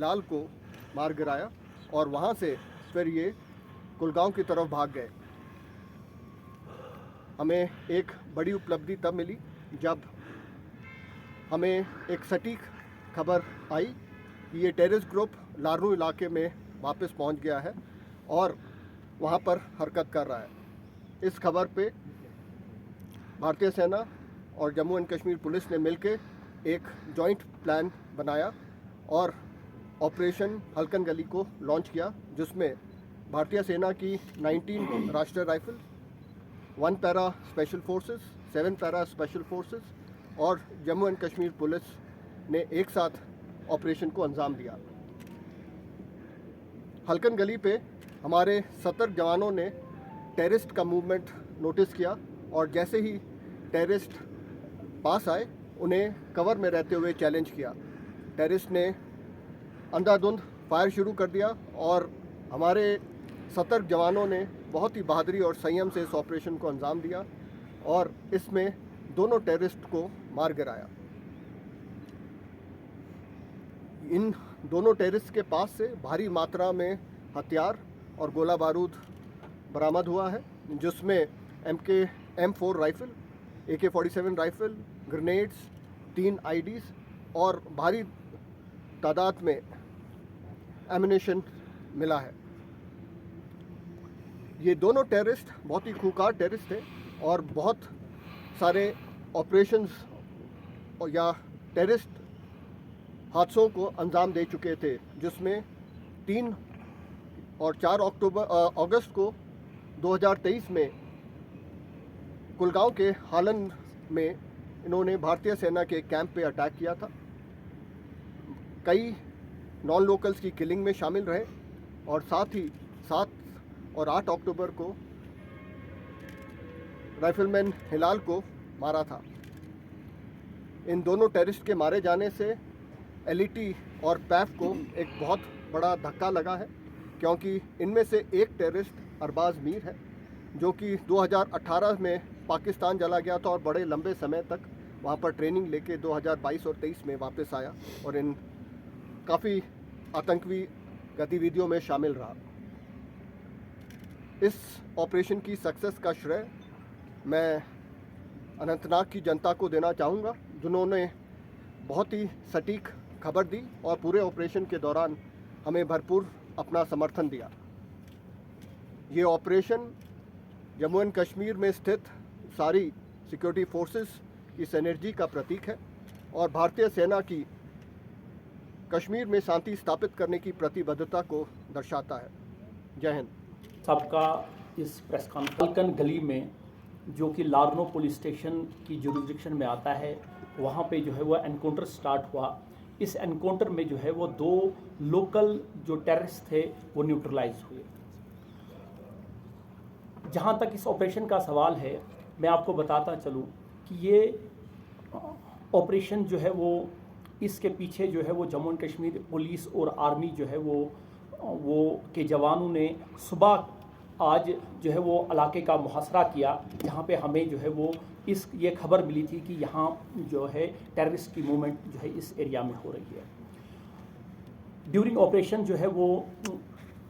हिलाल को मार गिराया और वहाँ से फिर ये कुलगांव की तरफ भाग गए। हमें एक बड़ी उपलब्धि तब मिली जब हमें एक सटीक खबर आई कि ये टेररिस्ट ग्रुप लारनू इलाके में वापस पहुंच गया है और वहां पर हरकत कर रहा है। इस खबर पे भारतीय सेना और जम्मू एंड कश्मीर पुलिस ने मिलकर एक जॉइंट प्लान बनाया और ऑपरेशन हल्कन गली को लॉन्च किया, जिसमें भारतीय सेना की 19 राष्ट्रीय rifle, 1 para special forces, 7 para special forces और जम्मू एंड कश्मीर पुलिस ने एक साथ ऑपरेशन को अंजाम दिया। हल्कन गली पे हमारे सतर्क जवानों ने टेररिस्ट का मूवमेंट नोटिस किया और जैसे ही टेररिस्ट पास आए उन्हें कवर में रहते हुए चैलेंज किया। टेररिस्ट ने अंधाधुंध फायर शुरू कर दिया और हमारे सतर्क जवानों ने बहुत ही बहादुरी और संयम से इस ऑपरेशन को अंजाम दिया और इसमें दोनों टेररिस्ट को मार गिराया। इन दोनों टेररिस्ट के पास से भारी मात्रा में हथियार और गोला बारूद बरामद हुआ है, जिसमें M4 rifle, AK-47 rifle, grenades, 3 IDs और भारी तादाद में एमिनेशन मिला है। ये दोनों टेररिस्ट बहुत ही खूंखार टेररिस्ट थे और बहुत सारे ऑपरेशंस या टेररिस्ट हादसों को अंजाम दे चुके थे, जिसमें 3 और 4 अगस्त को 2023 में कुलगांव के हालन में इन्होंने भारतीय सेना के कैंप पे अटैक किया था। कई नॉन लोकल्स की किलिंग में शामिल रहे और साथ ही 7 और 8 अक्टूबर को राइफलमैन हिलाल को मारा था। इन दोनों टेररिस्ट के मारे जाने से LET और PAF को एक बहुत बड़ा धक्का लगा है, क्योंकि इनमें से एक टेररिस्ट अरबाज मीर है जो कि 2018 में पाकिस्तान चला गया था और बड़े लंबे समय तक वहाँ पर ट्रेनिंग लेके 2022 और 23 में वापस आया और इन काफ़ी आतंकवादी गतिविधियों में शामिल रहा। इस ऑपरेशन की सक्सेस का श्रेय मैं अनंतनाग की जनता को देना चाहूँगा, जिन्होंने बहुत ही सटीक खबर दी और पूरे ऑपरेशन के दौरान हमें भरपूर अपना समर्थन दिया। ये ऑपरेशन जम्मू एंड कश्मीर में स्थित सारी सिक्योरिटी फोर्सेस की सिनर्जी का प्रतीक है और भारतीय सेना की कश्मीर में शांति स्थापित करने की प्रतिबद्धता को दर्शाता है। जय हिंद। सबका इस प्रेस कॉन्फ्रेंस हल्कन गली में, जो कि लारनो पुलिस स्टेशन की जुरिस्डिक्शन में आता है, वहाँ पे जो है वो एनकाउंटर स्टार्ट हुआ। इस एनकाउंटर में जो है वो 2 लोकल जो टेररिस्ट थे वो न्यूट्रलाइज हुए। जहाँ तक इस ऑपरेशन का सवाल है, मैं आपको बताता चलूँ कि ये ऑपरेशन जो है वो इसके पीछे जो है वो जम्मू एंड कश्मीर पुलिस और आर्मी जो है वो के जवानों ने सुबह आज जो है वो इलाके का मुहासरा किया, जहाँ पे हमें जो है वो ये खबर मिली थी कि यहाँ जो है टेररिस्ट की मूवमेंट जो है इस एरिया में हो रही है। ड्यूरिंग ऑपरेशन जो है वो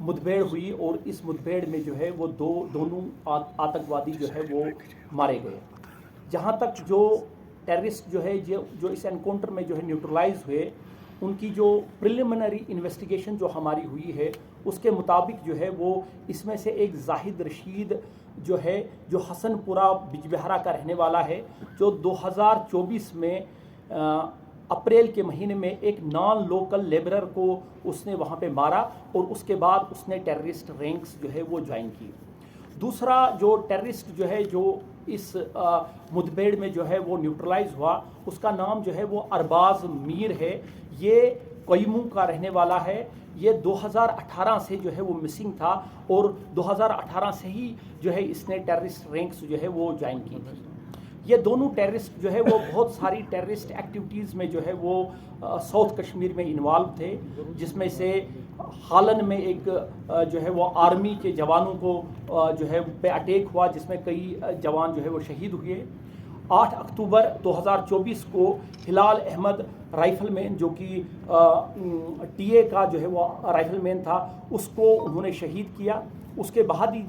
मुठभेड़ हुई और इस मुठभेड़ में जो है वो दोनों आतंकवादी जो है वो मारे गए। जहाँ तक जो टेररिस्ट जो है जो इस एनकाउंटर में जो है न्यूट्रलाइज हुए, उनकी जो प्रिलिमिनरी इन्वेस्टिगेशन जो हमारी हुई है उसके मुताबिक जो है वो इसमें से एक जाहिद रशीद जो है, जो हसनपुरा बिजबिहारा का रहने वाला है, जो 2024 में अप्रैल के महीने में एक नॉन लोकल लेबरर को उसने वहाँ पे मारा और उसके बाद उसने टेररिस्ट रैंक्स जो है वो ज्वाइन की। दूसरा जो टेररिस्ट जो है जो इस मुठभेड़ में जो है वो न्यूट्रलाइज हुआ, उसका नाम जो है वो अरबाज मीर है। ये कोयमू का रहने वाला है। ये 2018 से जो है वो मिसिंग था और 2018 से ही जो है इसने टेररिस्ट रैंक्स जो है वो ज्वाइन की थी। ये दोनों टेररिस्ट जो है वो बहुत सारी टेररिस्ट एक्टिविटीज़ में जो है वो साउथ कश्मीर में इन्वॉल्व थे, जिसमें से हालन में एक जो है वो आर्मी के जवानों को जो है पे अटैक हुआ, जिसमें कई जवान जो है वो शहीद हुए। 8 अक्टूबर 2024 को हिलाल अहमद राइफलमैन, जो कि टीए का जो है वो राइफलमैन था, उसको उन्होंने शहीद किया। उसके बाद ही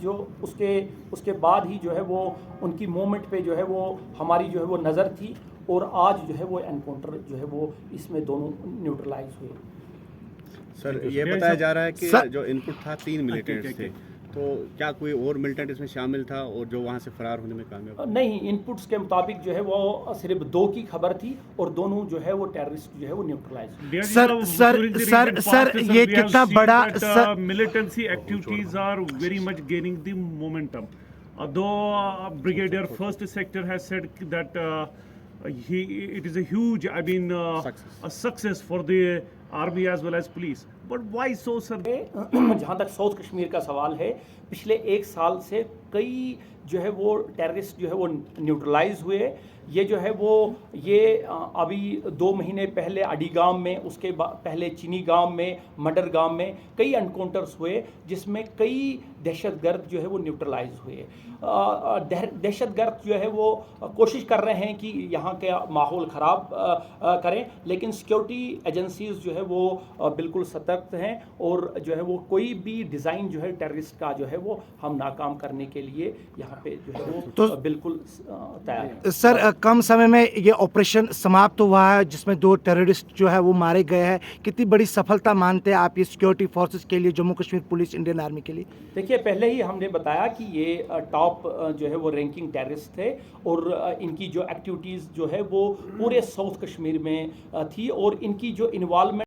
उसके बाद ही जो है वो उनकी मूवमेंट पे जो है वो हमारी जो है वो नज़र थी, और आज जो है वो एनकाउंटर जो है वो इसमें दोनों न्यूट्रलाइज हुए। सर, ये बताया जा रहा है कि जो इनपुट था 3 मिलिटेंट्स थे, तो क्या कोई और मिलिटेंट इसमें शामिल था और जो वहाँ से फरार होने में कामयाब? नहीं, इनपुट्स के मुताबिक जो है वो सिर्फ 2 की खबर थी, और दोनों जो है वो टेररिस्ट जो है वो न्यूट्रलाइज। सर ये कितना बड़ा militancy activities are very much gaining the momentum. Though Brigadier First Sector has said that it is a huge, a success for the army as well as police. But why so, sir? जहाँ तक south Kashmir का सवाल है, पिछले 1 साल से कई जो है वो टेररिस्ट जो है वो न्यूट्रलाइज हुए। ये जो है वो अभी 2 महीने पहले अडीगाम में, उसके पहले चीनी गांव में, मडर गांव में कई एनकाउंटर्स हुए, जिसमें कई दहशतगर्द जो है वो न्यूट्रलाइज हुए। दहशतगर्द जो है वो कोशिश कर रहे हैं कि यहाँ के माहौल ख़राब करें, लेकिन सिक्योरिटी एजेंसीज जो है वो बिल्कुल सतर्क हैं, और जो है वो कोई भी डिज़ाइन जो है टेररिस्ट का जो है वो हम नाकाम करने के लिए यहाँ पे जो है वो तो बिल्कुल तैयार हैं। सर, कम समय में ये ऑपरेशन समाप्त हुआ है, जिसमें 2 टेररिस्ट जो है वो मारे गए हैं। कितनी बड़ी सफलता मानते हैं आप ये सिक्योरिटी फोर्सेस के लिए, Jammu Kashmir police, Indian army के लिए? देखिए, पहले ही हमने बताया कि ये टॉप जो है वो रैंकिंग टेररिस्ट थे, और इनकी जो एक्टिविटीज़ जो है वो पूरे साउथ कश्मीर में थी, और इनकी जो इन्वॉल्वमेंट